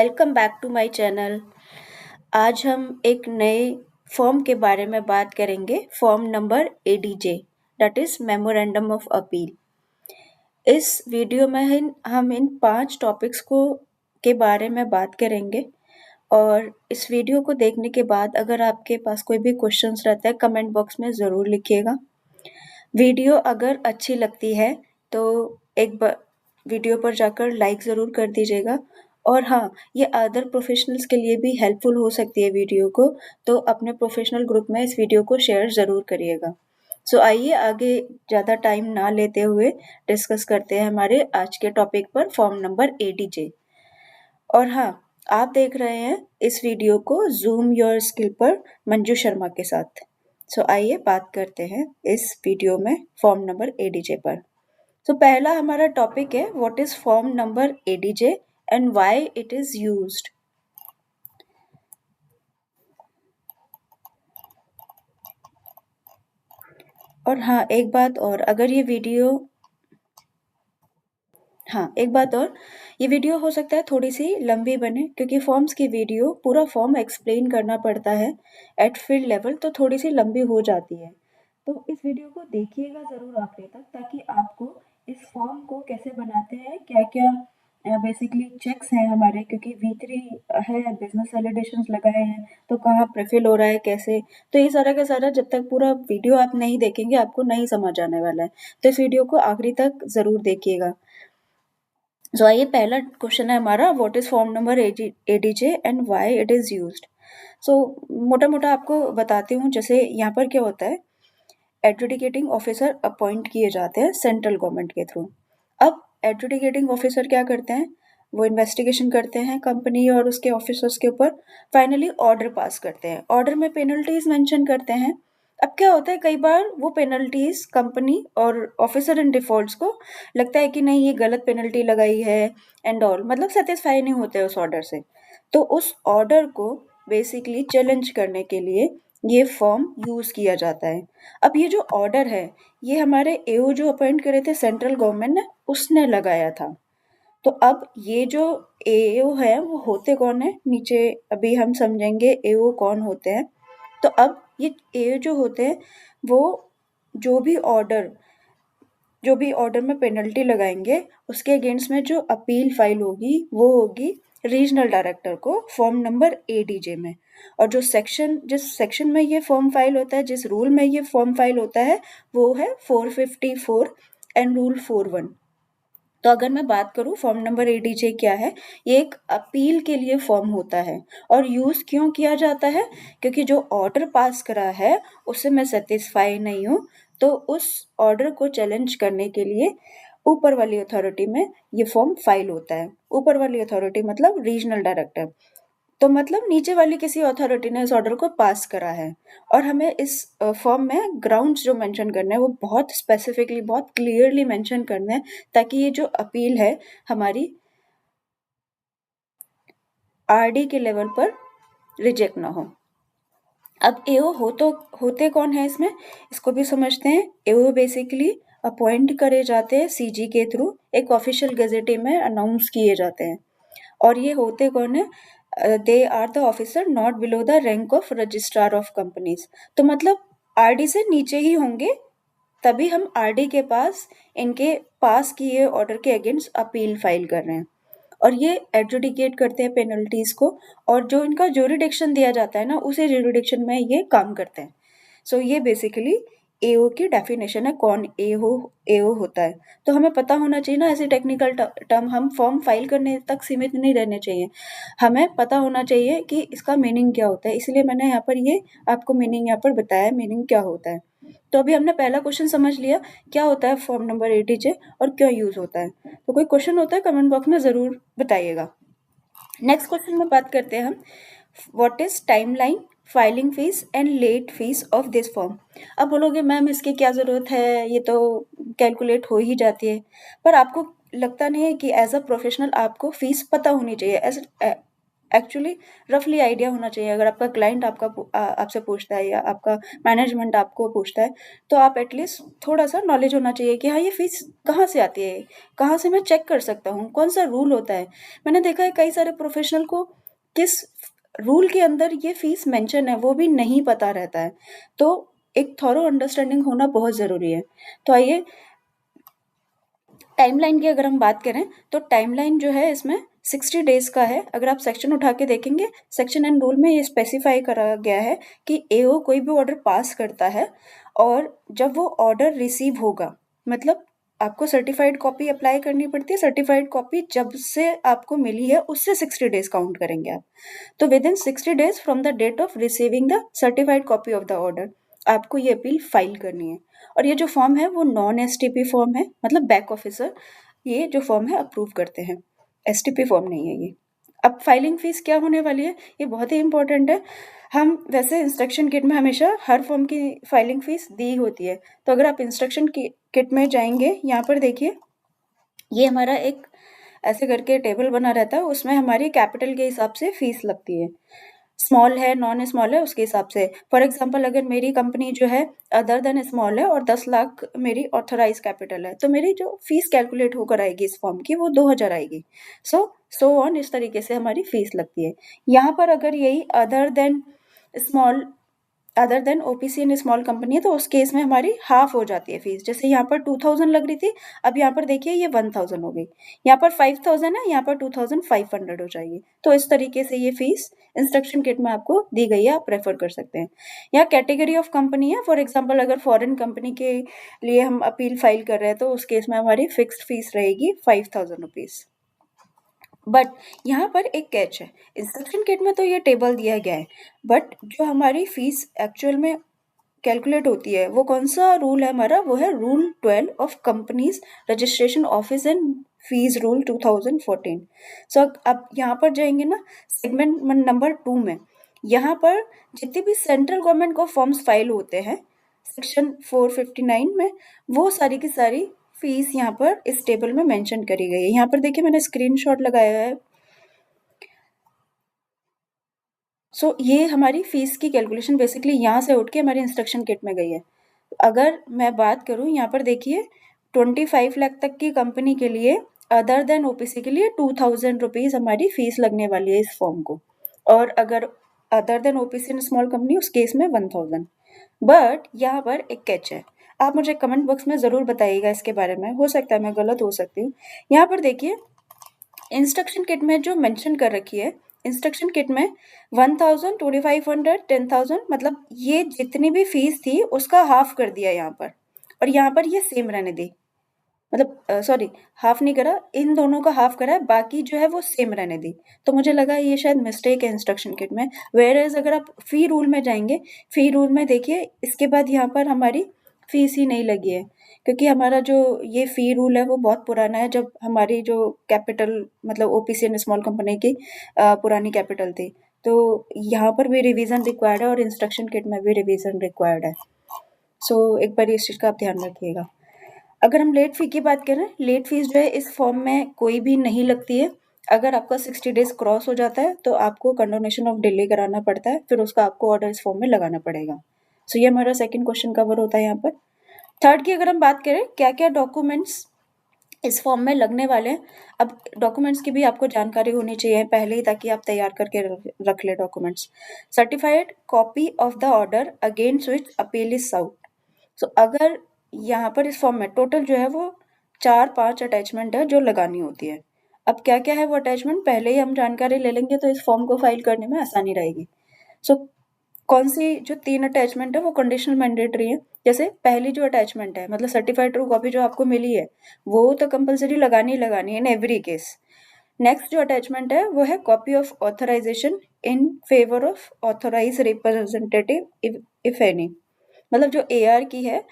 Welcome back to my channel. आज हम एक नए फॉर्म के बारे में बात करेंगे, form number ADJ, that is memorandum of appeal. इस वीडियो में हम इन 5 टॉपिक्स के बारे में बात करेंगे और इस वीडियो को देखने के बाद अगर आपके पास कोई भी क्वेश्चंस रहता है कमेंट बॉक्स में ज़रूर लिखिएगा। वीडियो अगर अच्छी लगती है तो एक वीडियो पर जाकर लाइक ज़रूर कर दीजिएगा और हाँ, ये अदर प्रोफेशनल्स के लिए भी हेल्पफुल हो सकती है वीडियो को, तो अपने प्रोफेशनल ग्रुप में इस वीडियो को शेयर ज़रूर करिएगा। सो आइए आगे ज़्यादा टाइम ना लेते हुए डिस्कस करते हैं हमारे आज के टॉपिक पर, फॉर्म नंबर एडीजे। और हाँ, आप देख रहे हैं इस वीडियो को ज़ूम योर स्किल पर मंजू शर्मा के साथ। सो आइए बात करते हैं इस वीडियो में फॉर्म नंबर एडीजे पर। तो पहला हमारा टॉपिक है what is form number ADJ and why it is used. और हाँ, एक बात और, अगर ये वीडियो ये वीडियो हो सकता है थोड़ी सी लंबी बने क्योंकि फॉर्म्स की वीडियो पूरा फॉर्म एक्सप्लेन करना पड़ता है एट फील्ड लेवल, तो थोड़ी सी लंबी हो जाती है। तो इस वीडियो को देखिएगा ज़रूर आखिरी तक ताकि आपको इस फॉर्म को कैसे बनाते हैं, क्या क्या बेसिकली चेक्स हैं हमारे, क्योंकि V3 है, बिजनेस वैलिडेशंस लगाए हैं, तो कहाँ प्रेफिल हो रहा है कैसे, तो ये सारा का सारा जब तक पूरा वीडियो आप नहीं देखेंगे आपको नहीं समझ आने वाला है। तो इस वीडियो को आखिरी तक ज़रूर देखिएगा। सो आइए, पहला क्वेश्चन है हमारा what is form number ADJ and why it is used. So मोटा मोटा आपको बताती हूँ। जैसे यहाँ पर क्या होता है, एडजुडिकेटिंग ऑफिसर अपॉइंट किए जाते हैं सेंट्रल गवर्नमेंट के थ्रू। अब एडजुडिकेटिंग ऑफिसर क्या करते हैं, वो इन्वेस्टिगेशन करते हैं कंपनी और उसके ऑफिसर्स के ऊपर, फाइनली ऑर्डर पास करते हैं। ऑर्डर में पेनल्टीज मेंशन करते हैं। अब क्या होता है, कई बार वो पेनल्टीज कंपनी और ऑफिसर इन डिफॉल्ट्स को लगता है कि नहीं ये गलत पेनल्टी लगाई है एंड ऑल, मतलब सेटिस्फाई नहीं होते उस ऑर्डर से। तो उस ऑर्डर को बेसिकली चैलेंज करने के लिए ये फॉर्म यूज किया जाता है। अब ये जो ऑर्डर है ये हमारे एओ जो अपॉइंट करे थे सेंट्रल गवर्नमेंट ने, उसने लगाया था। तो अब ये जो एओ है वो होते कौन है, नीचे अभी हम समझेंगे एओ कौन होते हैं। तो अब ये एओ जो होते हैं वो जो भी ऑर्डर में पेनल्टी लगाएंगे उसके अगेंस्ट में जो अपील फाइल होगी वो होगी रीजनल डायरेक्टर को फॉर्म नंबर एडीजे में। और जिस सेक्शन में ये फॉर्म फाइल होता है, जिस रूल में ये फॉर्म फाइल होता है, वो है 454 एंड रूल 41। तो अगर मैं बात करूं फॉर्म नंबर एडीजे क्या है, ये एक अपील के लिए फॉर्म होता है। और यूज क्यों किया जाता है, क्योंकि जो ऑर्डर पास करा है उससे मैं सेटिस्फाई नहीं हूँ, तो उस ऑर्डर को चैलेंज करने के लिए ऊपर वाली अथॉरिटी में ये फॉर्म फाइल होता है। ऊपर वाली अथॉरिटी मतलब रीजनल डायरेक्टर, तो मतलब नीचे वाली किसी अथॉरिटी ने इस ऑर्डर को पास करा है। और हमें इस फॉर्म में ग्राउंड्स जो मेंशन करने हैं वो बहुत स्पेसिफिकली, बहुत क्लियरली मेंशन करने हैं ताकि ये जो अपील है हमारी आरडी के लेवल पर रिजेक्ट ना हो। अब एओ होते कौन है इसमें, इसको भी समझते हैं। एओ बेसिकली अपॉइंट करे जाते हैं सीजी के थ्रू, एक ऑफिशियल गजेटे में अनाउंस किए जाते हैं। और ये होते कौन है, they are the officer not below the rank of registrar of companies. तो मतलब आरडी से नीचे ही होंगे, तभी हम आरडी के पास इनके पास किए ऑर्डर के अगेंस्ट अपील फाइल कर रहे हैं। और ये एडजुडिकेट करते हैं पेनल्टीज को, और जो इनका ज्यूरिडिक्शन दिया जाता है ना, उसी ज्यूरिडिक्शन में ये काम करते हैं। सो ये बेसिकली एओ की डेफिनेशन है, कौन एओ होता है। तो हमें पता होना चाहिए ना, ऐसे टेक्निकल टर्म हम फॉर्म फाइल करने तक सीमित नहीं रहने चाहिए, हमें पता होना चाहिए कि इसका मीनिंग क्या होता है। इसलिए मैंने यहाँ पर ये आपको मीनिंग यहाँ पर बताया, मीनिंग क्या होता है। तो अभी हमने पहला क्वेश्चन समझ लिया, क्या होता है फॉर्म नंबर एडीजे और क्यों यूज होता है। तो कोई क्वेश्चन होता है कमेंट बॉक्स में ज़रूर बताइएगा। नेक्स्ट क्वेश्चन में बात करते हैं हम, what is timeline, filing fees and let fees of this form. अब बोलोगे मैम इसकी क्या ज़रूरत है, ये तो कैलकुलेट हो ही जाती है। पर आपको लगता नहीं है कि एज अ प्रोफेशनल आपको फीस पता होनी चाहिए। एक्चुअली रफली आइडिया होना चाहिए। अगर आपका क्लाइंट आपसे पूछता है या आपका मैनेजमेंट आपको पूछता है, तो आप एटलीस्ट थोड़ा-सा नॉलेज होना चाहिए कि हाँ, ये फ़ीस कहाँ से आती है? कहाँ से मैं चेक कर सकता हूँ? कौन-सा रूल होता है? मैंने देखा है कई सारे प्रोफ़ेशनल को किस रूल के अंदर ये फ़ीस मेंशन है, वो भी नहीं पता रहता है। तो एक थॉरो अंडरस्टैंडिंग होना बहुत ज़रूरी है। तो आइए टाइमलाइन की अगर हम बात करें, तो टाइमलाइन जो है इसमें 60 डेज़ का है। अगर आप सेक्शन उठा के देखेंगे, सेक्शन एंड रूल में ये स्पेसिफ़ाई करा गया है कि एओ कोई भी ऑर्डर पास करता है और जब वो ऑर्डर रिसीव होगा, मतलब आपको सर्टिफ़ाइड कॉपी अप्लाई करनी पड़ती है, सर्टिफ़ाइड कॉपी जब से आपको मिली है, उससे 60 डेज़ काउंट करेंगे आप। तो within 60 days from the date of receiving the certified copy of the order, आपको ये अपील फाइल करनी है। और ये जो फॉर्म है वो नॉन एसटीपी फॉर्म है, मतलब बैक ऑफिसर ये जो फॉर्म है अप्रूव करते हैं। एसटीपी फॉर्म नहीं है ये। अब फाइलिंग फीस क्या होने वाली है, ये बहुत ही इंपॉर्टेंट है। हम वैसे इंस्ट्रक्शन किट में हमेशा हर फॉर्म की फाइलिंग फीस दी होती है। तो अगर आप इंस्ट्रक्शन की किट में जाएंगे, यहाँ पर देखिए ये हमारा एक ऐसे करके टेबल बना रहता है, उसमें हमारी कैपिटल के हिसाब से फीस लगती है। स्मॉल है, नॉन स्मॉल है, उसके हिसाब से। फॉर एग्जांपल अगर मेरी कंपनी जो है अदर देन स्मॉल है और 10 लाख मेरी ऑथराइज कैपिटल है, तो मेरी जो फीस कैलकुलेट होकर आएगी इस फॉर्म की वो 2000 आएगी। सो ऑन इस तरीके से हमारी फीस लगती है। यहाँ पर अगर यही small other than OPC and small company है, तो उस केस में हमारी हाफ हो जाती है फीस। जैसे यहाँ पर 2000 लग रही थी, अब यहाँ पर देखिए ये 1000 हो गई। यहाँ पर 5000 है, यहाँ पर 2500 हो जाएगी। तो इस तरीके से ये फीस इंस्ट्रक्शन किट में आपको दी गई है, आप रेफर कर सकते हैं। यहाँ कैटेगरी ऑफ कंपनी है। फॉर एग्जाम्पल अगर फॉरेन कंपनी के लिए हम अपील फाइल कर रहे हैं, तो उस केस में हमारी फिक्स्ड फीस रहेगी 5000 रुपीज़। बट यहाँ पर एक कैच है, इंस्ट्रक्शन किट में तो ये टेबल दिया गया है, बट जो हमारी फीस एक्चुअल में कैलकुलेट होती है वो कौन सा रूल है हमारा, वो है rule 12 of companies registration office and fees rule 2014। सो अब यहाँ पर जाएंगे ना सेगमेंट नंबर 2 में, यहाँ पर जितने भी सेंट्रल गवर्नमेंट को फॉर्म्स फाइल होते हैं सेक्शन 459 में, वो सारी की सारी फीस यहाँ पर इस टेबल में मेंशन करी गई है। यहाँ पर देखिए मैंने स्क्रीनशॉट लगाया है। ये हमारी फीस की कैलकुलेशन बेसिकली यहाँ से उठ के हमारी इंस्ट्रक्शन किट में गई है। अगर मैं बात करूँ यहाँ पर देखिए 25 लाख तक की कंपनी के लिए अदर देन ओपीसी के लिए 2000 हमारी फीस लगने वाली है इस फॉर्म को, और अगर other than OPC and small company उस केस में 1000। बट यहाँ पर एक कैच है, आप मुझे कमेंट बॉक्स में ज़रूर बताइएगा इसके बारे में, हो सकता है मैं गलत हो सकती हूँ। यहाँ पर देखिए इंस्ट्रक्शन किट में जो मेंशन कर रखी है, इंस्ट्रक्शन किट में 1000, 2500, 10,000, मतलब ये जितनी भी फीस थी उसका हाफ कर दिया यहाँ पर, और यहाँ पर ये सेम रहने दी। मतलब सॉरी, हाफ नहीं करा, इन दोनों का हाफ करा है, बाकी जो है वो सेम रहने दी। तो मुझे लगा ये शायद मिस्टेक है इंस्ट्रक्शन किट में। वेयर एज अगर आप फी रूल में जाएंगे, फी रूल में देखिए इसके बाद यहाँ पर हमारी फीस ही नहीं लगी है, क्योंकि हमारा जो ये फी रूल है वो बहुत पुराना है, जब हमारी जो कैपिटल मतलब ओपीसी एंड स्मॉल कंपनी की पुरानी कैपिटल थी। तो यहाँ पर भी रिवीजन रिक्वायर्ड है और इंस्ट्रक्शन किट में भी रिवीजन रिक्वायर्ड है। एक बार इस चीज़ का आप ध्यान रखिएगा। अगर हम लेट फ़ी की बात करें, लेट फ़ीस जो है इस फॉर्म में कोई भी नहीं लगती है। अगर आपका 60 डेज़ क्रॉस हो जाता है तो आपको कंडोनेशन ऑफ डिले कराना पड़ता है, फिर उसका आपको ऑर्डर इस फॉर्म में लगाना पड़ेगा। ये हमारा सेकंड क्वेश्चन कवर होता है यहाँ पर। थर्ड की अगर हम बात करें क्या-क्या डॉक्यूमेंट्स इस फॉर्म में लगने वाले हैं। अब डॉक्यूमेंट्स की भी आपको जानकारी होनी चाहिए पहले ही, ताकि आप तैयार करके रख लें documents. Certified copy of the order against which appeal is sought. अगर यहाँ पर इस फॉर्म में टोटल जो है वो 4-5 अटैचमेंट है जो लगानी होती है। अब क्या-क्या है वो अटैचमेंट पहले ही हम जानकारी ले लेंगे तो इस फॉर्म को फाइल करने में आसानी रहेगी। कौन सी जो 3 अटैचमेंट है वो कंडीशनल मैंडेटरी है। जैसे पहली जो अटैचमेंट है मतलब सर्टिफाइड ट्रू कॉपी जो आपको मिली है, वो तो कंपल्सरी लगानी ही लगानी है इन एवरी केस। नेक्स्ट जो अटैचमेंट है वो है copy of authorisation in favour of authorise representative if any. मतलब जो एआर की है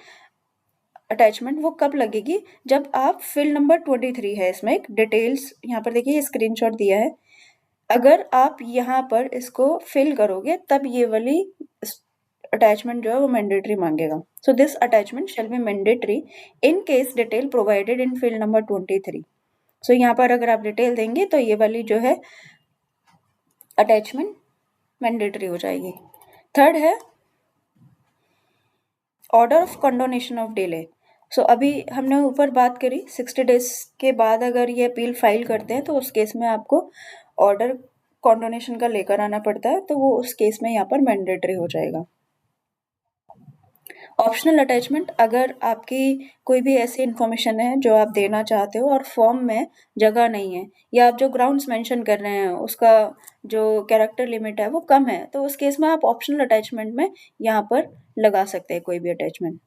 अटैचमेंट वो कब लगेगी, जब आप फिल नंबर 23 है इसमें एक डिटेल्स, यहाँ पर देखिए स्क्रीनशॉट दिया है, अगर आप यहाँ पर इसको फिल करोगे तब ये वाली अटैचमेंट जो है वो मैंडेटरी मांगेगा। This attachment shall be mandatory in case detail provided in field number 23। यहाँ पर अगर आप डिटेल देंगे तो ये वाली जो है अटैचमेंट मैंडेटरी हो जाएगी। थर्ड है order of condonation of delay. So अभी हमने ऊपर बात करी 60 डेज के बाद अगर ये अपील फाइल करते हैं तो उस केस में आपको ऑर्डर कंडोनेशन का लेकर आना पड़ता है, तो वो उस केस में यहाँ पर मैंडेटरी हो जाएगा। ऑप्शनल अटैचमेंट, अगर आपकी कोई भी ऐसी इन्फॉर्मेशन है जो आप देना चाहते हो और फॉर्म में जगह नहीं है, या आप जो ग्राउंड्स मेंशन कर रहे हैं उसका जो कैरेक्टर लिमिट है वो कम है, तो उस केस में आप ऑप्शनल अटैचमेंट में यहाँ पर लगा सकते हैं कोई भी attachment.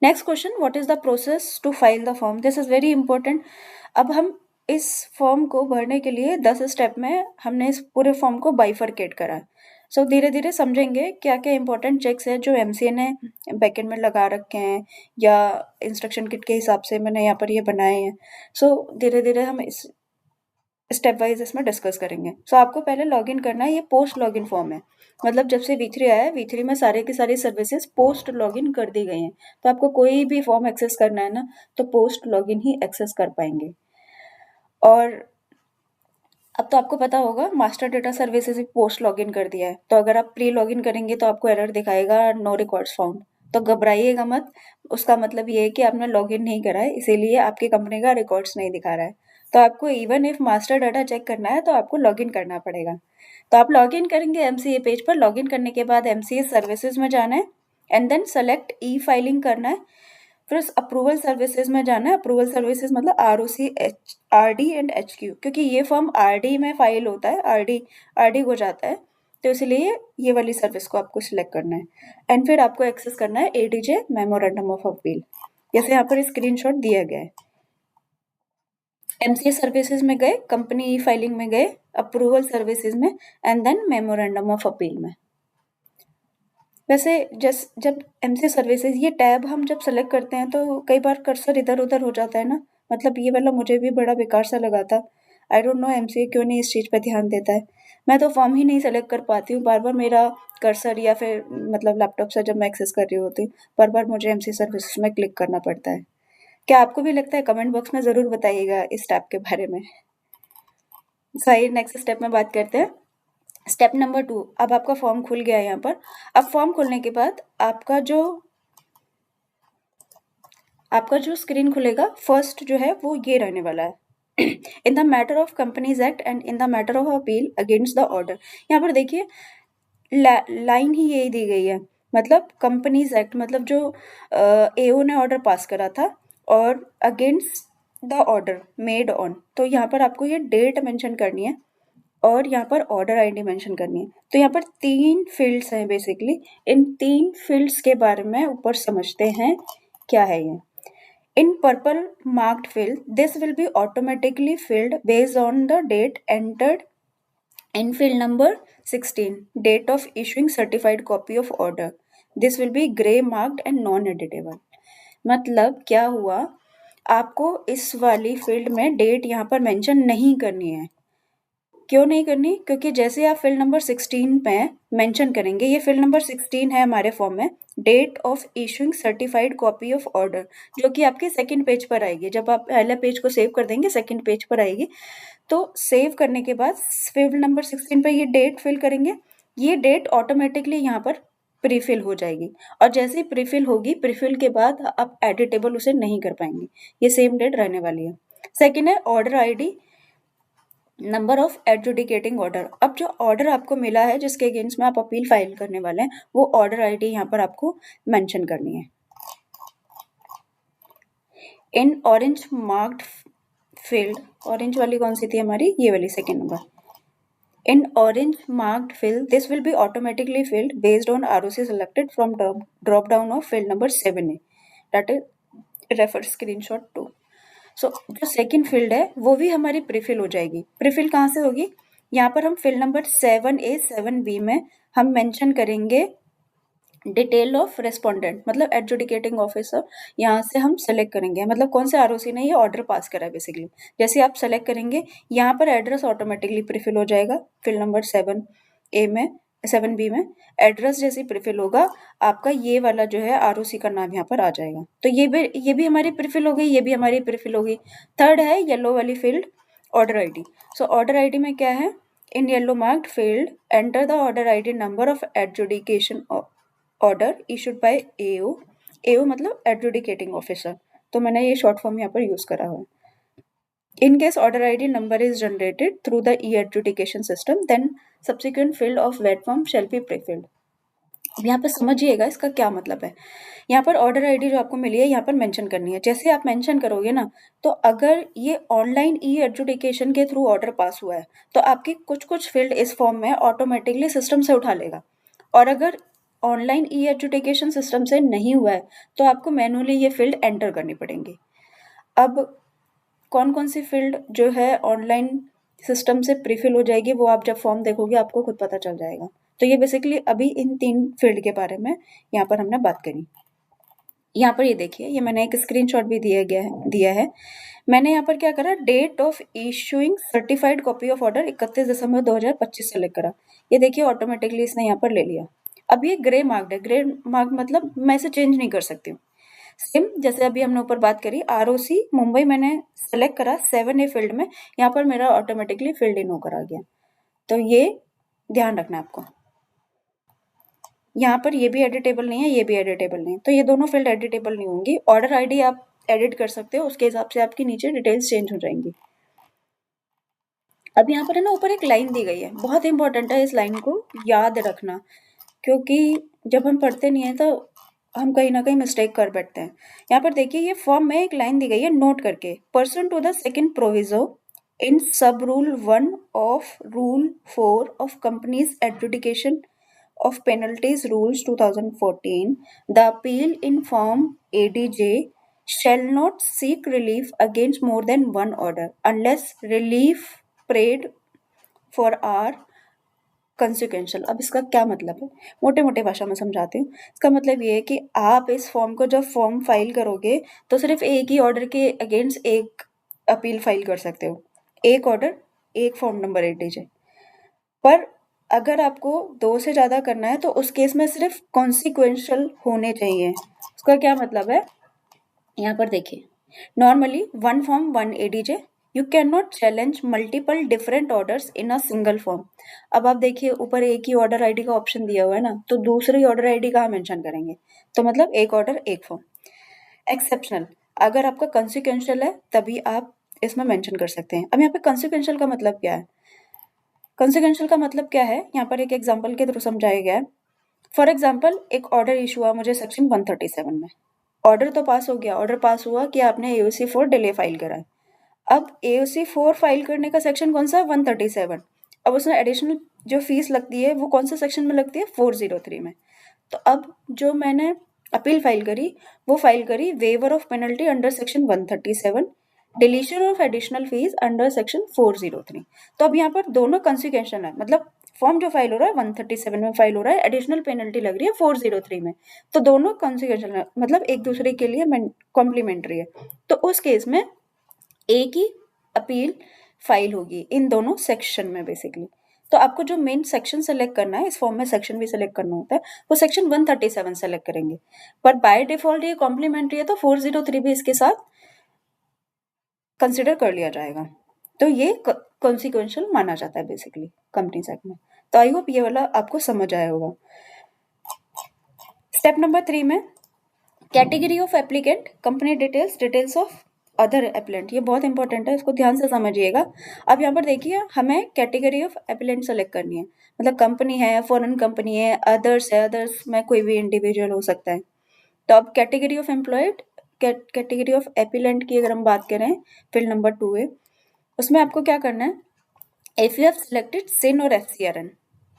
Next question, what is the process to file the form? This is very important. अब हम इस फॉर्म को भरने के लिए 10 स्टेप में हमने इस पूरे फॉर्म को बाइफरकेट करा है। सो धीरे धीरे समझेंगे क्या क्या इंपॉर्टेंट चेक्स है जो एमसीए ने बैकएंड में लगा रखे हैं या इंस्ट्रक्शन किट के हिसाब से मैंने यहाँ पर ये बनाए हैं। सो धीरे धीरे हम इस स्टेप वाइज इसमें डिस्कस करेंगे। सो आपको पहले लॉगिन करना है, ये पोस्ट लॉगिन फॉर्म है, मतलब जब से V3 आया है V3 में सारे की सारी सर्विसेज पोस्ट लॉगिन कर दी गई हैं, तो आपको कोई भी फॉर्म एक्सेस करना है ना तो पोस्ट लॉगिन ही एक्सेस कर पाएंगे। और अब तो आपको पता होगा मास्टर डेटा सर्विसेज भी पोस्ट लॉगिन कर दिया है, तो अगर आप प्री लॉगिन करेंगे तो आपको एरर दिखाएगा नो रिकॉर्ड्स फाउंड, तो घबराइएगा मत। उसका मतलब ये है कि आपने लॉगिन नहीं करा है, इसीलिए आपकी कंपनी का रिकॉर्ड्स नहीं दिखा रहा है। तो आपको even if master data check करना है तो आपको लॉगिन करना पड़ेगा। तो आप लॉगिन करेंगे एमसीए पेज पर, लॉगिन करने के बाद एमसीए सर्विसेज में जाना है and then select e filing करना है। फिर अप्रूवल सर्विसेज में जाना है, अप्रूवल सर्विसेज मतलब ROC RD एंड HQ, क्योंकि ये फॉर्म RD में फाइल होता है, RD हो जाता है, तो इसलिए ये वाली सर्विस को आपको सिलेक्ट करना है एंड फिर आपको एक्सेस करना है ADJ मेमोरेंडम ऑफ अपील, जैसे यहाँ पर स्क्रीनशॉट दिया गया है। एमसीए सर्विसेज में गए, कंपनी ई फाइलिंग में गए, अप्रूवल सर्विसेज में and then memorandum of appeal में। वैसे जब एमसीए सर्विसेज ये टैब हम जब सेलेक्ट करते हैं तो कई बार कर्सर इधर उधर हो जाता है ना, मतलब ये वाला मुझे भी बड़ा बेकार सा लगा था। आई डोंट नो एमसीए क्यों नहीं इस चीज़ पे ध्यान देता है। मैं तो फॉर्म ही नहीं सेलेक्ट कर पाती हूँ, बार बार मेरा कर्सर या फिर मतलब लैपटॉप से जब मैं एक्सेस कर रही होती हूँ बार बार मुझे एमसीए सर्विसेज में क्लिक करना पड़ता है। क्या आपको भी लगता है? कमेंट बॉक्स में ज़रूर बताइएगा इस टैब के बारे में। सही, नेक्स्ट स्टेप में बात करते हैं। स्टेप नंबर 2, अब आपका फॉर्म खुल गया है यहाँ पर। अब फॉर्म खुलने के बाद आपका जो स्क्रीन खुलेगा फर्स्ट जो है वो ये रहने वाला है in the matter of companies act and in the matter of appeal against the order. यहाँ पर देखिए लाइन ही यही दी गई है, मतलब कंपनीज एक्ट मतलब जो AO ने ऑर्डर पास करा था और against the order made on, तो यहाँ पर आपको ये डेट मेंशन करनी है और यहाँ पर ऑर्डर आईडी मेंशन करनी है। तो यहाँ पर 3 फील्ड्स हैं बेसिकली, इन 3 फील्ड्स के बारे में ऊपर समझते हैं क्या है ये। In purple marked field, this will be automatically filled based on the date entered in field number 16, date of issuing certified copy of order. This will be gray marked and non-editable. मतलब क्या हुआ, आपको इस वाली field में date यहाँ पर mention नहीं करनी है। क्यों नहीं करनी? क्योंकि जैसे आप फील्ड नंबर 16 पे मेंशन करेंगे, ये फील्ड नंबर 16 है हमारे फॉर्म में, date of issuing certified copy of order, जो कि आपके सेकंड पेज पर आएगी। जब आप पहले पेज को सेव कर देंगे सेकंड पेज पर आएगी, तो सेव करने के बाद फील्ड नंबर 16 पे ये डेट फिल करेंगे, ये डेट ऑटोमेटिकली यहाँ पर प्रीफिल हो जाएगी और जैसे ही प्रीफिल होगी, प्रीफिल के बाद आप एडिटेबल उसे नहीं कर पाएंगे, ये सेम डेट रहने वाली है। सेकेंड है order ID, number of adjudicating order. अब जो ऑर्डर आपको मिला है जिसके अगेंस्ट में आप अपील फाइल करने वाले हैं, वो ऑर्डर आईडी यहाँ पर आपको मेंशन करनी है। In orange marked field, orange वाली कौन सी थी हमारी? ये वाली second number. In orange marked field this will be automatically field based on ROC selected from drop down of field number 7A, that is refer screenshot 2। सो जो second field है वो भी हमारी प्रीफिल हो जाएगी। प्रीफिल कहाँ से होगी? यहाँ पर हम फील्ड नंबर 7A 7B में हम मेंशन करेंगे डिटेल ऑफ रेस्पोंडेंट, मतलब एडजुडिकेटिंग ऑफिसर, यहाँ से हम सेलेक्ट करेंगे, मतलब कौन से ROC ने ये ऑर्डर पास करा है बेसिकली। जैसे आप सेलेक्ट करेंगे यहाँ पर एड्रेस ऑटोमेटिकली प्रीफिल हो जाएगा। फील्ड नंबर 7A में 7B में एड्रेस जैसे प्रीफिल होगा, आपका ये वाला जो है ROC का नाम यहाँ पर आ जाएगा। तो ये भी हमारी प्रीफिल हो गई, ये भी हमारी प्रीफिल हो गई। थर्ड है येलो वाली field order ID. So order ID में क्या है? In yellow marked field, enter the order ID number of adjudication order issued by AO. AO मतलब adjudicating officer. तो मैंने ये शॉर्ट फॉर्म यहाँ पर यूज करा हुआ है. In case order ID number is generated through the e-adjudication system, then subsequent field of wet form shall be pre-filled. अब यहाँ पर समझिएगा इसका क्या मतलब है. यहाँ पर ऑर्डर आईडी जो आपको मिली है यहाँ पर मेंशन करनी है. जैसे आप मेंशन करोगे ना, तो अगर ये ऑनलाइन ई एडजुडिकेशन के थ्रू ऑर्डर पास हुआ है तो आपकी कुछ फील्ड इस फॉर्म में ऑटोमेटिकली सिस्टम से उठा लेगा. और अगर ऑनलाइन ई एडजुडिकेशन सिस्टम से नहीं हुआ है तो आपको मैनुअली ये फील्ड एंटर करनी पड़ेंगी. अब कौन कौन सी फील्ड जो है ऑनलाइन सिस्टम से प्रीफिल हो जाएगी वो आप जब फॉर्म देखोगे आपको खुद पता चल जाएगा. तो ये बेसिकली अभी इन 3 फील्ड के बारे में यहाँ पर हमने बात करी. यहाँ पर ये देखिए, ये मैंने एक स्क्रीनशॉट भी दिया है. मैंने यहाँ पर क्या करा, date of issuing certified copy of order 31 दिसंबर 2025 सेलेक्ट करा. ये देखिए ऑटोमेटिकली इसने यहाँ पर ले लिया. अब ये ग्रे मार्क्ड है. ग्रे मार्क मतलब मैं इसे चेंज नहीं कर सकती हूँ. सेम जैसे अभी हमने ऊपर बात करी, ROC मुंबई मैंने सेलेक्ट करा 7A फील्ड में, यहाँ पर मेरा ऑटोमेटिकली फील्ड इन होकर आ गया. तो ये ध्यान रखना आपको. यहाँ पर ये भी एडिटेबल नहीं है, ये भी एडिटेबल नहीं है, तो ये दोनों फील्ड एडिटेबल नहीं होंगी. ऑर्डर आईडी आप एडिट कर सकते हो, उसके हिसाब से आपकी नीचे डिटेल्स चेंज हो जाएंगी. अब यहाँ पर है ना ऊपर एक लाइन दी गई है, बहुत इंपॉर्टेंट है इस लाइन को याद रखना, क्योंकि जब हम पढ़ते नहीं है तो हम कहीं ना कहीं मिस्टेक कर बैठते हैं. यहाँ पर देखिए ये फॉर्म में एक लाइन दी गई है, नोट करके, person to the second proviso in sub rule 1 of rule 4 of companies adjudication of penalties rules 2014, the appeal in form ADJ shall not seek relief against more than one order unless relief prayed for are consequential. अब इसका क्या मतलब है, मोटे मोटे भाषा में समझाती हूँ. इसका मतलब ये है कि आप इस फॉर्म को जब फॉर्म फाइल करोगे तो सिर्फ एक ही ऑर्डर के अगेंस्ट एक अपील फाइल कर सकते हो. एक ऑर्डर, एक फॉर्म नंबर ADJ. पर अगर आपको 2 से ज़्यादा करना है तो उस केस में सिर्फ कॉन्सिक्वेंशियल होने चाहिए. उसका क्या मतलब है, यहाँ पर देखिए, normally 1 form 1 ADJ, you can not challenge multiple different orders in a single form. अब आप देखिए ऊपर एक ही ऑर्डर आईडी का ऑप्शन दिया हुआ है ना, तो दूसरी ऑर्डर आईडी कहाँ मेंशन करेंगे, तो मतलब एक ऑर्डर एक फॉर्म. एक्सेप्शनल, अगर आपका कॉन्सिक्वेंशियल है तभी आप इसमें मेंशन कर सकते हैं. अब यहाँ पे कॉन्सिक्वेंशियल का मतलब क्या है, कॉन्सिक्वेंशियल का मतलब क्या है, यहाँ पर एक एग्जाम्पल के थ्रू समझाया गया है. फॉर एग्जाम्पल एक ऑर्डर इशू हुआ मुझे सेक्शन 137 में. ऑर्डर तो पास हो गया, ऑर्डर पास हुआ कि आपने AOC 4 डिले फाइल करा है. अब AOC 4 फाइल करने का सेक्शन कौन सा है, 137. अब उसमें एडिशनल जो फीस लगती है वो कौन सा सेक्शन में लगती है, 403 में. तो अब जो मैंने अपील फाइल करी वो फाइल करी waiver of penalty under section 137, deletion of additional fees under section 403. तो अब यहाँ पर दोनों कॉन्सिक्वेंशन है, मतलब फॉर्म जो फाइल हो रहा है 137 में फाइल हो रहा है, एडिशनल पेनल्टी लग रही है 403 में. तो दोनों कॉन्सिक्वेंशन है, मतलब एक दूसरे के लिए कॉम्प्लीमेंट्री है. तो उस केस में एक ही अपील फाइल होगी इन दोनों सेक्शन में बेसिकली. तो आपको जो मेन सेक्शन सेलेक्ट करना है, इस फॉर्म में सेक्शन भी सेलेक्ट करना होता है, वो सेक्शन 137 सेलेक्ट करेंगे. पर बाय डिफॉल्ट ये कॉम्प्लीमेंट्री है तो 403 भी इसके साथ कंसिडर कर लिया जाएगा. तो ये कॉन्सिक्वेंशियल माना जाता है बेसिकली कंपनीज एक्ट में. तो आई होप ये वाला आपको समझ आया होगा. स्टेप नंबर 3 में category of applicant, company details, details of other appellant. ये बहुत इंपॉर्टेंट है, इसको ध्यान से समझिएगा. अब यहाँ पर देखिए हमें कैटेगरी ऑफ एप्लेंट सेलेक्ट करनी है, मतलब कंपनी है, फॉरेन कंपनी है, अदर्स है, अदर्स में कोई भी इंडिविजुअल हो सकता है. तो अब category of employed, category of appellant की अगर हम बात करें, फील्ड नंबर 2 है, उसमें आपको क्या करना है, इफ यू हैव सिलेक्टेड सिन और FCRN,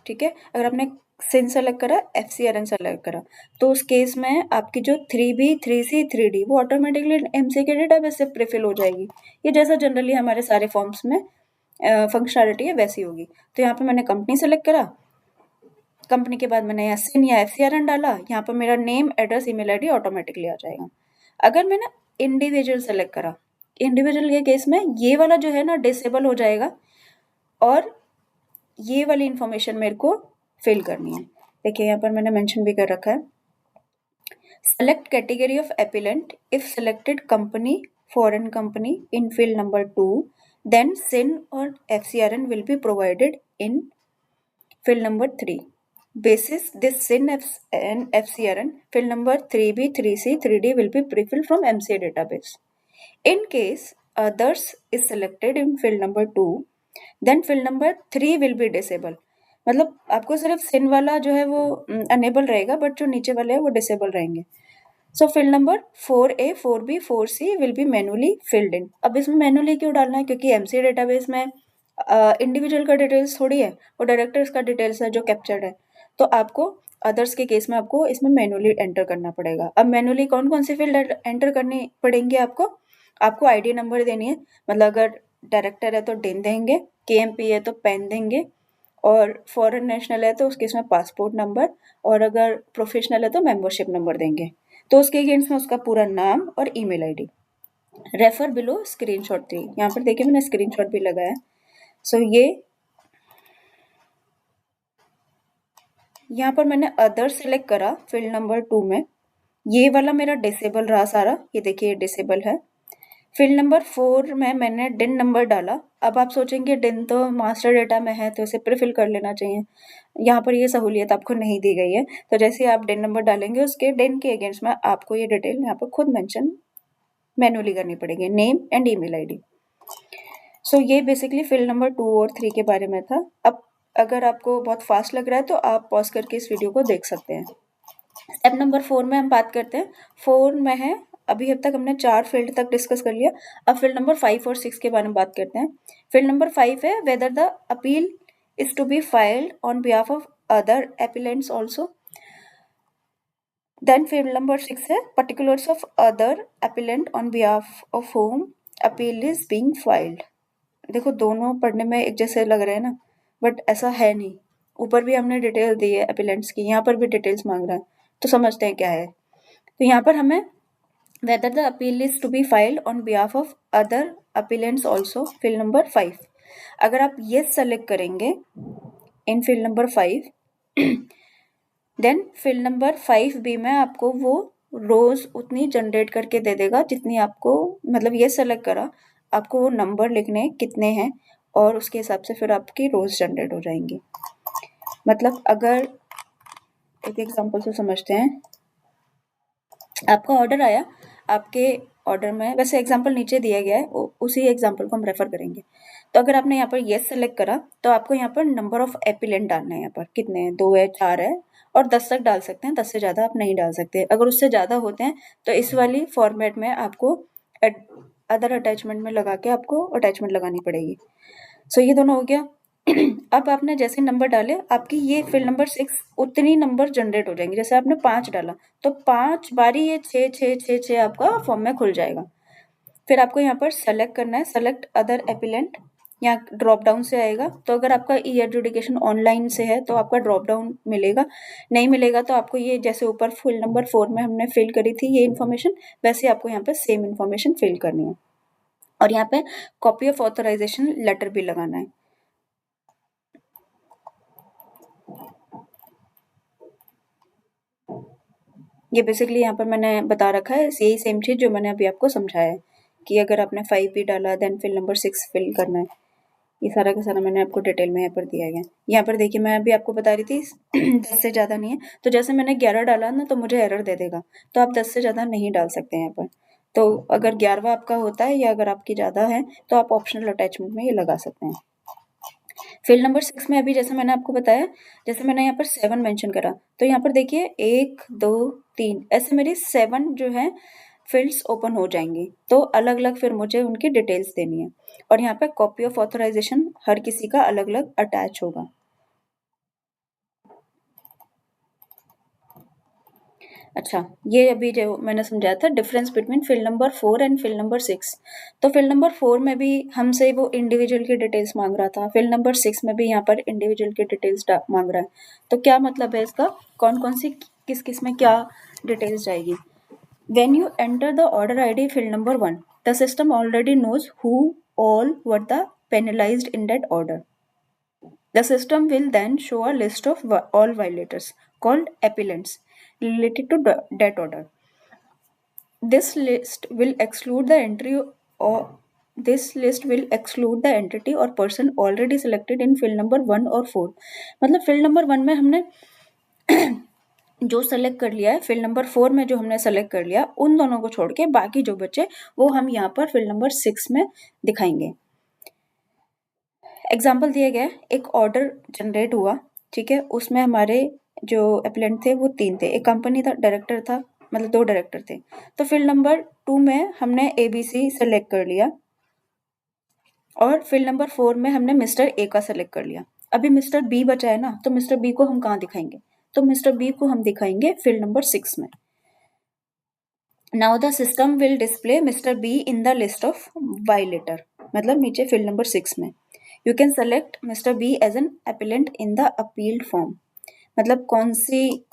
ठीक है, अगर आपने सिन सेलेक्ट करा, FCRN सेलेक्ट करा, तो उस केस में आपकी जो 3B 3C 3D वो ऑटोमेटिकली MCQ डेटाबेस से प्रीफिल हो जाएगी. ये जैसा जनरली हमारे सारे फॉर्म्स में फंक्शनैलिटी है वैसी होगी. तो यहाँ पे मैंने कंपनी सेलेक्ट करा, कंपनी के बाद मैंने यहाँ सिन या FCRN डाला, यहाँ पर मेरा name, address, email ID automatically आ जाएगा. अगर मैंने इंडिविजुअल सेलेक्ट करा, इंडिविजुअल के केस में ये वाला जो है ना डिसेबल हो जाएगा और ये वाली इंफॉर्मेशन मेरे को फिल करनी है. देखिए यहाँ पर मैंने मेंशन भी कर रखा है, select category of appellant if selected company foreign company in field number 2, then CIN और FCRN will be provided in field number 3. Basis this SIN and FCRN, field number 3B, 3C, 3D will be pre-filled from MCA database. In case others is selected in field number 2, then field number 3 will be disabled. मतलब आपको सिर्फ सिन वाला जो है वो enable रहेगा, but जो नीचे वाले हैं वो डिसेबल रहेंगे. सो field number 4A, 4B, 4C will be manually filled in. अब इसमें मैनुअली क्यों डालना है? क्योंकि एमसीए डेटाबेस में इंडिविजुअल का डिटेल्स थोड़ी है, वो डायरेक्टर्स का डिटेल्स है जो कैप्चर्ड है. तो आपको अदर्स के केस में आपको इसमें मैनुअली एंटर करना पड़ेगा. अब मैनुअली कौन कौन सी फील्ड एंटर करनी पड़ेंगी आपको आईडी नंबर देनी है. मतलब अगर डायरेक्टर है तो डिन देंगे, केएमपी है तो पेन देंगे, और फॉरेन नेशनल है तो उसके इसमें पासपोर्ट नंबर, और अगर प्रोफेशनल है तो मेंबरशिप नंबर देंगे. तो उसके अगेंस्ट में उसका पूरा नाम और email ID. Refer below screenshot 3. यहाँ पर देखिए मैंने स्क्रीनशॉट भी लगाया. सो ये यहाँ पर मैंने अदर सेलेक्ट करा फील्ड नंबर 2 में. ये वाला मेरा डिसेबल रहा सारा. ये देखिए डिसेबल है. फील्ड नंबर 4 में मैंने डिन नंबर डाला. अब आप सोचेंगे डिन तो मास्टर डेटा में है तो इसे प्रीफिल कर लेना चाहिए. यहाँ पर ये सहूलियत आपको नहीं दी गई है. तो जैसे आप डिन नंबर डालेंगे उसके डिन के अगेंस्ट में आपको ये डिटेल यहाँ पर खुद मेंशन मैनुअली करनी पड़ेगी, नेम एंड ईमेल आईडी. सो ये बेसिकली फील्ड नंबर 2 और 3 के बारे में था. अब अगर आपको बहुत फास्ट लग रहा है तो आप पॉज करके इस वीडियो को देख सकते हैं. स्टेप नंबर 4 में हम बात करते हैं. 4 में है, अभी अब तक हमने 4 फील्ड तक डिस्कस कर लिया. अब फील्ड नंबर 5 और 6 के बारे में बात करते हैं. फील्ड नंबर 5 है whether the appeal is to be filed on behalf of other appellants also. Then field number 6 है particulars of other appellant on behalf of whom appeal is being filed. देखो दोनों पढ़ने में एक जैसे लग रहे हैं ना, बट ऐसा है नहीं. ऊपर भी हमने डिटेल दी है एपिलेंट्स की, यहाँ पर भी डिटेल्स मांग रहा है. तो समझते हैं क्या है. तो यहाँ पर हमें whether the appeal is to be filed on behalf of other appellants also, field number 5. अगर आप yes select करेंगे in field number 5, then field number 5B में आपको वो रोज उतनी जनरेट करके दे देगा जितनी आपको, मतलब ये सेलेक्ट करा, आपको वो नंबर लिखने कितने हैं और उसके हिसाब से फिर आपकी रोज जनरेट हो जाएंगी. मतलब अगर एक एग्जांपल से समझते हैं. आपका ऑर्डर आया, आपके ऑर्डर में वैसे एग्जांपल नीचे दिया गया है, उसी एग्जांपल को हम रेफर करेंगे. तो अगर आपने यहाँ पर येस सेलेक्ट करा तो आपको यहाँ पर नंबर ऑफ एपिलेंट डालना है. यहाँ पर कितने हैं? 2 है, 4 है और 10 तक डाल सकते हैं. 10 से ज़्यादा आप नहीं डाल सकते. अगर उससे ज़्यादा होते हैं तो इस वाली फॉर्मेट में आपको अदर अटैचमेंट में लगा के आपको अटैचमेंट लगानी पड़ेगी. सो ये दोनों हो गया. अब आपने जैसे नंबर डाले, आपकी ये फील्ड नंबर 6 उतनी नंबर जनरेट हो जाएंगे. जैसे आपने 5 डाला तो 5 बारी ये 6 6 6 6 आपका फॉर्म में खुल जाएगा. फिर आपको यहाँ पर सेलेक्ट करना है, सेलेक्ट अदर एपिलेंट. यहाँ ड्रॉप डाउन से आएगा. तो अगर आपका ई एडजुडिकेशन ऑनलाइन से है तो आपका ड्रॉप डाउन मिलेगा. नहीं मिलेगा तो आपको ये जैसे ऊपर फील्ड नंबर 4 में हमने फिल करी थी ये इन्फॉर्मेशन, वैसे आपको यहाँ पे सेम इन्फॉर्मेशन फिल करनी है. और यहाँ पे कॉपी ऑफ ऑथराइजेशन लेटर भी लगाना है. ये बेसिकली यहाँ पर मैंने बता रखा है, यही सेम चीज़ जो मैंने अभी आपको समझाया है कि अगर आपने 5 भी डाला देन फिल नंबर 6 फिल करना है. ये सारा का सारा मैंने आपको डिटेल में यहाँ पर दिया गया. यहाँ पर देखिए मैं अभी आपको बता रही थी 10 से ज़्यादा नहीं है. तो जैसे मैंने 11 डाला ना तो मुझे एरर दे देगा. तो आप 10 से ज़्यादा नहीं डाल सकते यहाँ पर. तो अगर 11वां आपका होता है या अगर आपकी ज़्यादा है तो आप ऑप्शनल अटैचमेंट में ये लगा सकते हैं. फील्ड नंबर 6 में अभी जैसे मैंने आपको बताया, जैसे मैंने यहाँ पर 7 मेंशन करा तो यहाँ पर देखिए 1 2 3 ऐसे मेरी 7 जो है फील्ड्स ओपन हो जाएंगी. तो अलग अलग फिर मुझे उनकी डिटेल्स देनी है. और यहाँ पे कॉपी ऑफ ऑथराइजेशन हर किसी का अलग अलग अटैच होगा. अच्छा, ये अभी जो मैंने समझाया था difference between field number 4 and field number 6. तो फील्ड नंबर 4 में भी हमसे वो इंडिविजुअल की डिटेल्स मांग रहा था. फील्ड नंबर 6 में भी यहाँ पर इंडिविजुअल की डिटेल्स मांग रहा है. तो क्या मतलब है इसका, कौन कौन सी किस किस में क्या डिटेल्स जाएगी. When you enter the order ID field number 1, the system already knows who all were the penalized in that order. The system will then show a list of all violators called appellants related to that order. This list will exclude the entry this list will exclude the entity और person already selected in field number 1 और 4। मतलब field number 1 में हमने जो select कर लिया है, field number 4 में जो हमने सेलेक्ट कर लिया, उन दोनों को छोड़ के बाकी जो बचे वो हम यहाँ पर फील्ड नंबर 6 में दिखाएंगे। एग्जाम्पल दिया गया, एक ऑर्डर जनरेट हुआ, ठीक है, उसमें हमारे जो एप्लेंट थे वो 3 थे, एक कंपनी था, डायरेक्टर था, मतलब 2 डायरेक्टर थे। तो फील्ड नंबर 2 में हमने ABC सेलेक्ट कर लिया और फील्ड नंबर 4 में हमने मिस्टर A का सेलेक्ट कर लिया। अभी मिस्टर B बचा है ना, तो मिस्टर B को हम कहाँ दिखाएंगे? तो मिस्टर B को हम दिखाएंगे फील्ड नंबर 6 में। Now the system will display mister B in the list of violator, मतलब नीचे फील्ड नंबर 6 में। You can select mister B as an appellant in the appealed form, मतलब कौन सी,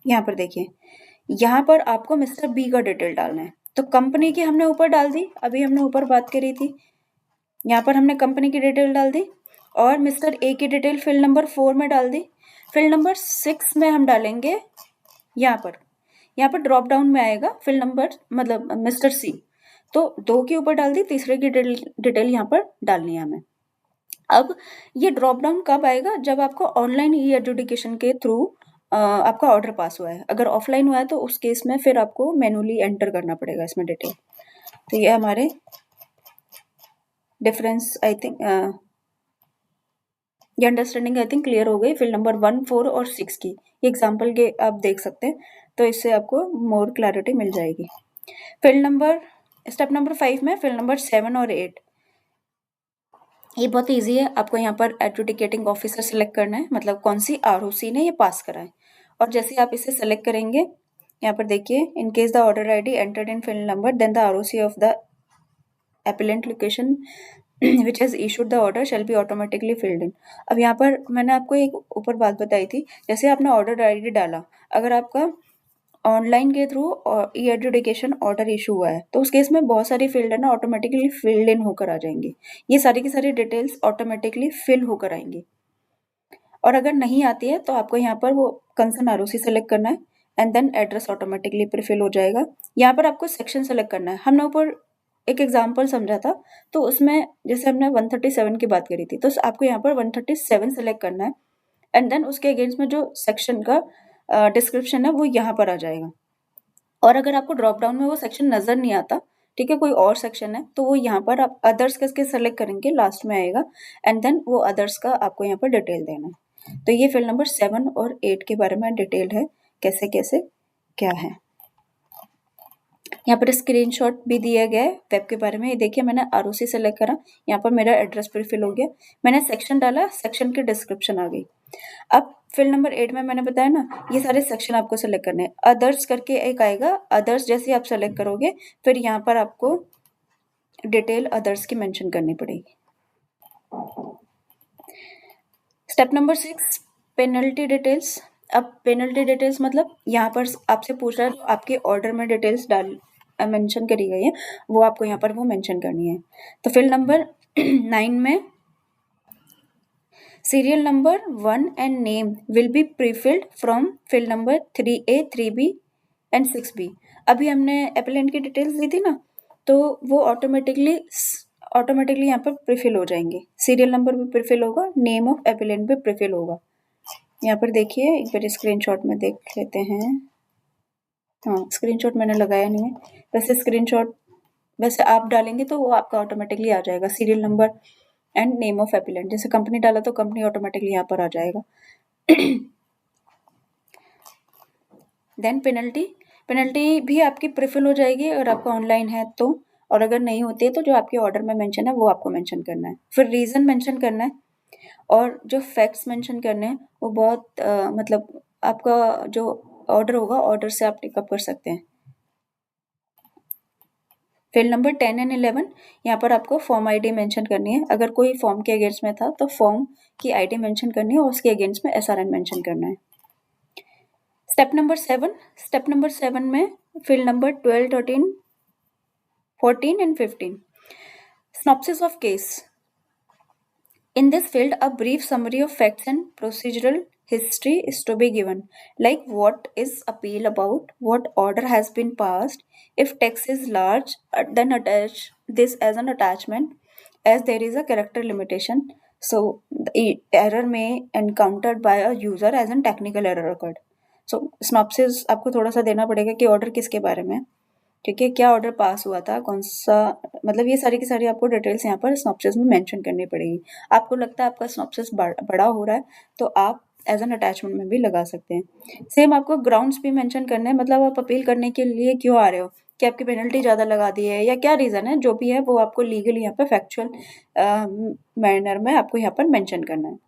यहाँ पर देखिए, यहाँ पर आपको मिस्टर B का डिटेल डालना है। तो कंपनी की हमने ऊपर डाल दी, अभी हमने ऊपर बात करी थी, यहाँ पर हमने कंपनी की डिटेल डाल दी और मिस्टर A की डिटेल फील्ड नंबर 4 में डाल दी। फील्ड नंबर 6 में हम डालेंगे यहाँ पर ड्रॉप डाउन में आएगा फील्ड नंबर, मतलब मिस्टर C, तो 2 के ऊपर डाल दी, तीसरे की डिटेल यहाँ पर डालनी है हमें। अब ये ड्रॉप डाउन कब आएगा? जब आपको ऑनलाइन ई एडजुडिकेशन के थ्रू आपका ऑर्डर पास हुआ है। अगर ऑफलाइन हुआ है तो उस केस में फिर आपको मैनुअली एंटर करना पड़ेगा इसमें डिटेल। तो ये हमारे डिफरेंस, आई थिंक ये अंडरस्टैंडिंग आई थिंक क्लियर हो गई फील्ड नंबर 1, 4 और 6 की। एग्जाम्पल के आप देख सकते हैं, तो इससे आपको मोर क्लैरिटी मिल जाएगी। फील्ड नंबर, स्टेप नंबर 5 में फील्ड नंबर 7 और 8, ये बहुत इजी है। आपको यहाँ पर एडजुडिकेटिंग ऑफिसर सेलेक्ट करना है, मतलब कौन सी ROC ने ये पास करा है। और जैसे आप इसे सेलेक्ट करेंगे, यहाँ पर देखिए, in case the order ID entered in field number then the ROC of the appellant location which has issued the order shall be automatically filled in। अब यहाँ पर मैंने आपको एक ऊपर बात बताई थी, जैसे आपने ऑर्डर ID डाला, अगर आपका ऑनलाइन के थ्रू ई एडजुडिकेशन ऑर्डर इशू हुआ है तो उस केस में बहुत सारी फील्ड है ना ऑटोमेटिकली फिल्ड इन होकर आ जाएंगी, ये सारी की सारी डिटेल्स ऑटोमेटिकली फिल होकर आएंगी। और अगर नहीं आती है तो आपको यहाँ पर वो कंसर्न ROC सेलेक्ट करना है and then address automatically prefill हो जाएगा। यहाँ पर आपको सेक्शन सेलेक्ट करना है। हमने ऊपर एक एग्जाम्पल समझा था, तो उसमें जैसे हमने 137 की बात करी थी, तो आपको यहाँ पर 137 सेलेक्ट करना है एंड देन उसके अगेंस्ट में जो सेक्शन का डिस्क्रिप्शन है वो यहाँ पर आ जाएगा। और अगर आपको ड्रॉप डाउन में वो सेक्शन नजर नहीं आता, ठीक है, कोई और सेक्शन है, तो वो यहाँ पर आप अदर्स करके सेलेक्ट करेंगे, लास्ट में आएगा एंड देन वो अदर्स का आपको यहाँ पर डिटेल देना है। तो ये फील्ड नंबर 7 और 8 के बारे में डिटेल है, कैसे कैसे क्या है। यहाँ पर स्क्रीनशॉट भी दिया गया है वेब के बारे में। ये देखिए, मैंने ROC सेलेक्ट करा, यहाँ पर मेरा एड्रेस प्रीफिल हो गया, मैंने सेक्शन डाला, सेक्शन की डिस्क्रिप्शन आ गई। अब फील्ड नंबर 8 में मैंने बताया ना, ये सारे सेक्शन आपको सेलेक्ट करने हैं। अदर्स करके एक आएगा, अदर्स जैसे आप सेलेक्ट करोगे फिर यहाँ पर आपको डिटेल अदर्स की मेंशन करनी पड़ेगी। Step number 6, penalty details. अब पेनल्टी डिटेल्स मतलब यहाँ पर आपसे पूछ रहा है जो आपके ऑर्डर में डिटेल्स मेंशन करी गई है वो आपको यहाँ पर वो मेंशन करनी है। तो फील्ड नंबर 9 में serial number 1 and name will be pre-filled from field number 3A, 3B and 6B। अभी हमने appellant की डिटेल्स दी थी ना, तो वो ऑटोमेटिकली यहाँ पर प्रीफिल हो जाएंगे। सीरियल नंबर भी प्रीफिल होगा, नेम ऑफ appellant भी प्रीफिल होगा। यहाँ पर देखिए, एक बार स्क्रीनशॉट में देख लेते हैं। हाँ, स्क्रीनशॉट मैंने लगाया नहीं है, वैसे स्क्रीनशॉट वैसे आप डालेंगे तो वो आपका ऑटोमेटिकली आ जाएगा, serial number and name of applicant. जैसे कंपनी डाला तो कंपनी ऑटोमेटिकली यहाँ पर आ जाएगा। देन पेनल्टी भी आपकी प्रीफिल हो जाएगी अगर आपका ऑनलाइन है तो, और अगर नहीं होती है तो जो आपके ऑर्डर में मेंशन है वो आपको मेंशन करना है। फिर रीजन मेंशन करना है और जो फैक्ट्स मेंशन करने हैं वो बहुत मतलब आपका जो ऑर्डर होगा, ऑर्डर से आप टिकअप कर सकते हैं। फील्ड नंबर 10 एंड 11, यहाँ पर आपको फॉर्म ID मेंशन करनी है। अगर कोई फॉर्म के अगेंस्ट में था तो फॉर्म की ID मेंशन करनी है और उसके अगेंस्ट में SRN मेंशन करना है। स्टेप नंबर 7 में field number 12, 13, 14 and 15, synopsis of case। In this field, a brief summary of facts and procedural history is to be given, like what is appeal about, what order has been passed. If text is large, then attach this as an attachment, as there is a character limitation. So the error may encountered by a user as an technical error occurred. So synopsis आपको थोड़ा सा देना पड़ेगा कि order किसके बारे में, ठीक है, क्या ऑर्डर पास हुआ था, कौन सा, मतलब ये सारी की सारी आपको डिटेल्स यहाँ पर स्नॉप्सिस में मेंशन करनी पड़ेगी। आपको लगता है आपका स्नॉप्सिस बड़ा हो रहा है तो आप एज एन अटैचमेंट में भी लगा सकते हैं। सेम आपको ग्राउंड्स भी मेंशन करने हैं, मतलब आप अपील करने के लिए क्यों आ रहे हो, कि आपकी पेनल्टी ज़्यादा लगा दी है या क्या रीज़न है, जो भी है वो आपको लीगली यहाँ पर फैक्चुअल मैनर में आपको यहाँ पर मेंशन करना है।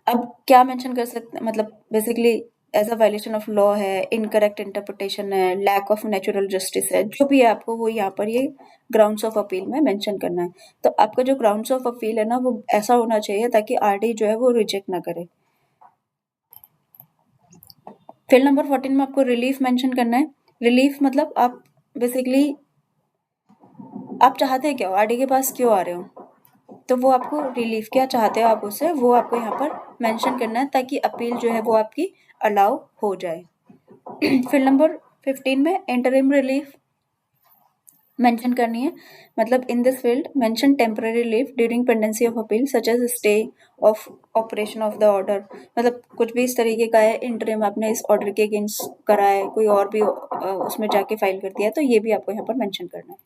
अब क्या मेंशन कर सकते हैं, मतलब basically as a violation of law है, इनकरेक्ट इंटरप्रिटेशन है, लैक ऑफ नेचुरल जस्टिस है, जो भी है आपको वो यहाँ पर ये ग्राउंड्स ऑफ अपील में मेंशन करना है। तो आपका जो ग्राउंड्स ऑफ अपील है ना वो ऐसा होना चाहिए ताकि आरडी जो है वो रिजेक्ट ना करे। फिर नंबर 14 में आपको रिलीफ मेंशन करना है। रिलीफ मतलब आप बेसिकली आप चाहते हैं क्या, आरडी के पास क्यों आ रहे हो, तो वो आपको रिलीफ क्या चाहते हो आप उससे, वो आपको यहाँ पर मेंशन करना है ताकि अपील जो है वो आपकी अलाउ हो जाए। फिर नंबर 15 में इंटरिम रिलीफ मेंशन करनी है, मतलब in this field mention temporary relief during pendency of appeal such as stay of operation of the order, मतलब कुछ भी इस तरीके का है, इंटरिम आपने इस ऑर्डर के अगेंस्ट करा है, कोई और भी उसमें जाके फाइल कर दिया है, तो ये भी आपको यहाँ पर मेंशन करना है।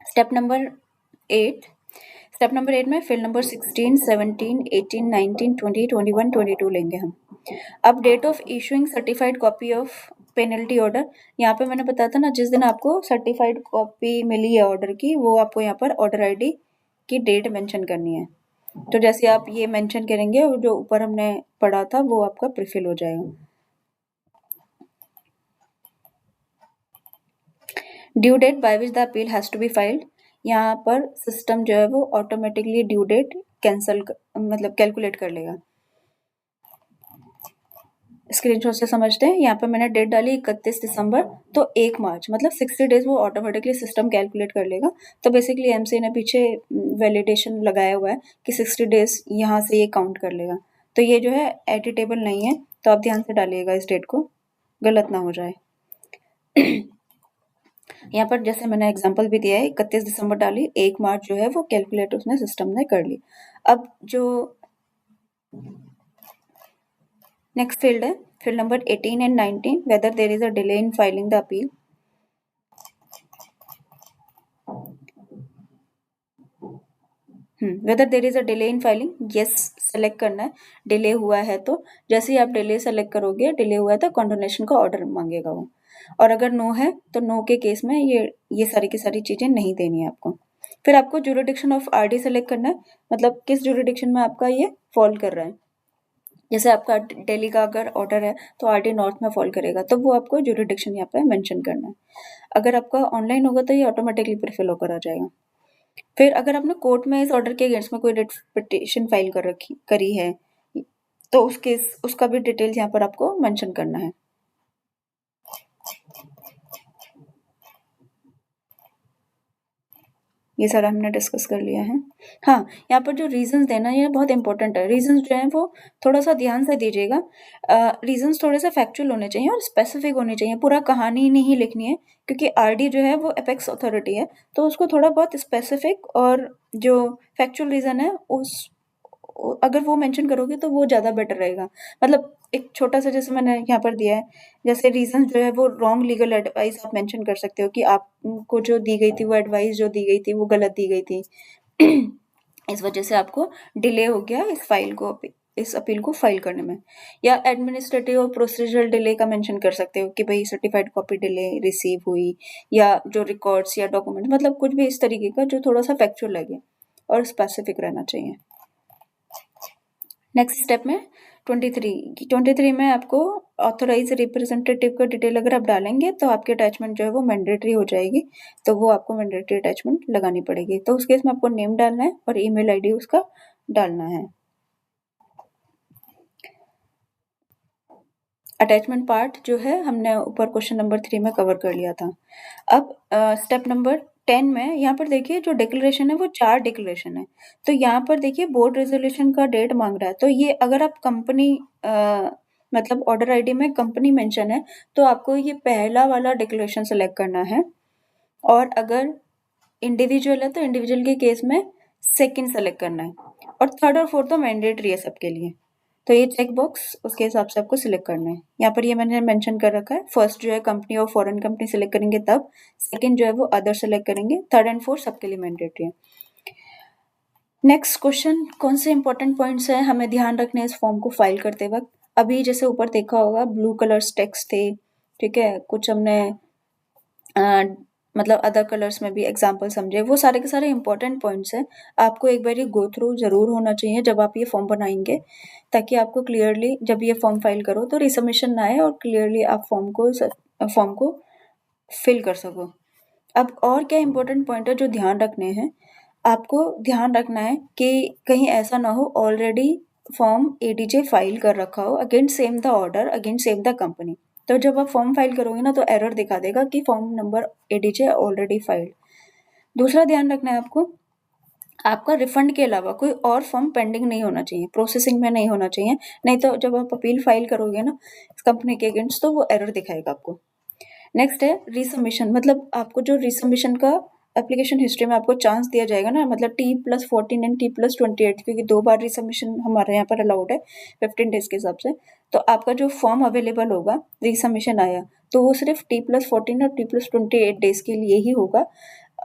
स्टेप नंबर 8 में फिल नंबर 16, 17, 18, 19, 20, 21, 22 लेंगे हम। अब date of issuing certified copy of penalty order, यहाँ पे मैंने बताया था ना जिस दिन आपको सर्टिफाइड कॉपी मिली है ऑर्डर की, वो आपको यहाँ पर ऑर्डर आईडी की डेट मेंशन करनी है। तो जैसे आप ये मेंशन करेंगे जो ऊपर हमने पढ़ा था वो आपका प्रीफिल हो जाएगा। Due date by which the appeal has to be filed, यहाँ पर सिस्टम जो है वो ऑटोमेटिकली ड्यू डेट मतलब कैलकुलेट कर लेगा। स्क्रीनशॉट से समझते हैं, यहाँ पर मैंने डेट डाली 31 दिसंबर, तो 1 मार्च मतलब 60 डेज वो ऑटोमेटिकली सिस्टम कैलकुलेट कर लेगा। तो बेसिकली एमसीए ने पीछे वैलिडेशन लगाया हुआ है कि 60 डेज यहाँ से ये काउंट कर लेगा। तो ये जो है एडिटेबल नहीं है, तो आप ध्यान से डालिएगा इस डेट को, गलत ना हो जाए। यहाँ पर जैसे मैंने एग्जांपल भी दिया है, 31 दिसंबर डाली, 1 मार्च जो है वो कैलकुलेट उसने सिस्टम ने कर ली। अब जो नेक्स्ट फील्ड है, field number 18 and 19, whether there is a delay in filing the appeal. Whether there is a delay in filing, yes select करना है। डिले हुआ है तो जैसे ही आप डिले सेलेक्ट करोगे, डिले हुआ है तो कंडोनेशन का ऑर्डर मांगेगा वो, और अगर नो है तो नो के केस में ये सारी की सारी चीजें नहीं देनी है आपको। फिर आपको ज्यूरिडिक्शन ऑफ आरडी सेलेक्ट करना है, मतलब किस ज्यूरिडिक्शन में आपका ये फॉल कर रहा है। जैसे आपका दिल्ली का अगर ऑर्डर है तो आरडी नॉर्थ में फॉल करेगा, तो वो आपको ज्यूरिडिक्शन यहाँ पे मेंशन करना है। अगर आपका ऑनलाइन होगा तो ये ऑटोमेटिकली प्रीफिल होकर आ जाएगा। फिर अगर आपने कोर्ट में इस ऑर्डर के अगेंस्ट में कोई रिट पिटिशन फाइल करी है तो उसका भी डिटेल्स यहाँ पर आपको मेंशन करना है। ये सारा हमने डिस्कस कर लिया है। हाँ, यहाँ पर जो रीजंस देना ये बहुत इंपॉर्टेंट है। रीजंस जो हैं वो थोड़ा सा ध्यान से दीजिएगा। रीजंस थोड़े से फैक्चुअल होने चाहिए और स्पेसिफिक होने चाहिए, पूरा कहानी नहीं लिखनी है, क्योंकि आरडी जो है वो एपेक्स अथॉरिटी है, तो उसको थोड़ा बहुत स्पेसिफिक और जो फैक्चुअल रीजन है उस अगर वो मेंशन करोगे तो वो ज़्यादा बेटर रहेगा। मतलब एक छोटा सा जैसे मैंने यहाँ पर दिया है, जैसे रीजन जो है वो रॉन्ग लीगल एडवाइस आप मेंशन कर सकते हो कि आपको जो दी गई थी वो एडवाइस जो दी गई थी वो गलत दी गई थी। इस वजह से आपको डिले हो गया इस अपील को फाइल करने में। या एडमिनिस्ट्रेटिव और प्रोसीजरल डिले का मेंशन कर सकते हो कि भाई सर्टिफाइड कॉपी डिले रिसीव हुई, या जो रिकॉर्ड्स या डॉक्यूमेंट, मतलब कुछ भी इस तरीके का जो थोड़ा सा फैक्चुअल लगे और स्पेसिफिक रहना चाहिए। नेक्स्ट स्टेप में 23 में आपको ऑथोराइज रिप्रेजेंटेटिव का डिटेल अगर आप डालेंगे तो आपकी अटैचमेंट जो है वो मैंडेटरी हो जाएगी, तो वो आपको मैंडेटरी अटैचमेंट लगानी पड़ेगी। तो उस केस में आपको नेम डालना है और ईमेल आईडी उसका डालना है। अटैचमेंट पार्ट जो है हमने ऊपर क्वेश्चन नंबर 3 में कवर कर लिया था। अब स्टेप नंबर 10 में यहाँ पर देखिए जो डिक्लेरेशन है वो 4 डिक्लेरेशन है। तो यहाँ पर देखिए बोर्ड रेज़ोल्यूशन का डेट माँग रहा है। तो ये अगर आप कंपनी मतलब ऑर्डर आईडी में कंपनी मेंशन है तो आपको ये पहला वाला डिक्लेरेशन सेलेक्ट करना है, और अगर इंडिविजुअल है तो इंडिविजुअल के केस में सेकंड सेलेक्ट करना है, और थर्ड और फोर्थ तो मैंडेटरी है सबके लिए। तो ये चेक बॉक्स उसके हिसाब से आपको सिलेक्ट करना है। यहाँ पर ये मैंने मेंशन कर रखा है। फर्स्ट जो है कंपनी और फॉरेन कंपनी सिलेक्ट करेंगे तब, सेकंड जो है वो अदर सेलेक्ट करेंगे, थर्ड एंड फोर्थ सबके लिए मैंडेटरी है। नेक्स्ट क्वेश्चन, कौन से इंपॉर्टेंट पॉइंट्स हैं हमें ध्यान रखने इस फॉर्म को फाइल करते वक्त। अभी जैसे ऊपर देखा होगा ब्लू कलर्स टेक्स्ट थे, ठीक है, कुछ हमने मतलब अदर कलर्स में भी एग्जाम्पल समझे, वो सारे के सारे इंपॉर्टेंट पॉइंट्स हैं। आपको एक बार ये गो थ्रू जरूर होना चाहिए जब आप ये फॉर्म बनाएंगे, ताकि आपको क्लियरली जब ये फॉर्म फाइल करो तो रिसबमिशन ना आए और क्लियरली आप फॉर्म को फिल कर सको। अब और क्या इंपॉर्टेंट पॉइंट है जो ध्यान रखने हैं, आपको ध्यान रखना है कि कहीं ऐसा ना हो ऑलरेडी फॉर्म एडीजे फाइल कर रखा हो against same the order against same the company. तो जब आप फॉर्म फाइल करोगे ना तो एरर दिखा देगा कि form number ADJ already filed. दूसरा ध्यान रखना है आपको, आपका रिफंड के अलावा कोई और फॉर्म पेंडिंग नहीं होना चाहिए, प्रोसेसिंग में नहीं होना चाहिए, नहीं तो जब आप अपील फाइल करोगे ना इस कंपनी के अगेंस्ट तो वो एरर दिखाएगा आपको। नेक्स्ट है रिसबमिशन, मतलब आपको जो रिसबमिशन का एप्लीकेशन हिस्ट्री में आपको चांस दिया जाएगा ना, मतलब T+14 एंड T+28, क्योंकि 2 बार रिसबमिशन हमारे यहाँ पर अलाउड है 15 डेज के हिसाब से। तो आपका जो फॉर्म अवेलेबल होगा रिसबमिशन आया तो वो सिर्फ T+14 और T+28 डेज के लिए ही होगा।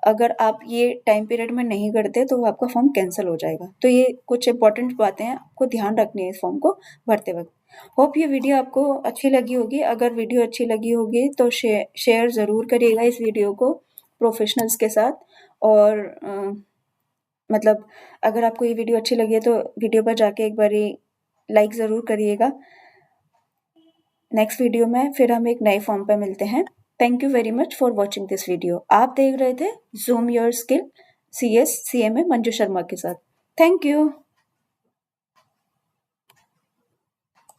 अगर आप ये टाइम पीरियड में नहीं करते तो वो आपका फॉर्म कैंसिल हो जाएगा। तो ये कुछ इंपॉर्टेंट बातें हैं, आपको ध्यान रखनी है इस फॉर्म को भरते वक्त। होप ये वीडियो आपको अच्छी लगी होगी। अगर वीडियो अच्छी लगी होगी तो शेयर ज़रूर करिएगा इस वीडियो को प्रोफेशनल्स के साथ, और मतलब अगर आपको ये वीडियो अच्छी लगी है तो वीडियो पर जाके एक बारी लाइक ज़रूर करिएगा। नेक्स्ट वीडियो में फिर हम एक नए फॉर्म पे मिलते हैं। Thank you very much for watching this video. आप देख रहे थे zoom your skill CS CMA Manju Sharma के साथ। Thank you.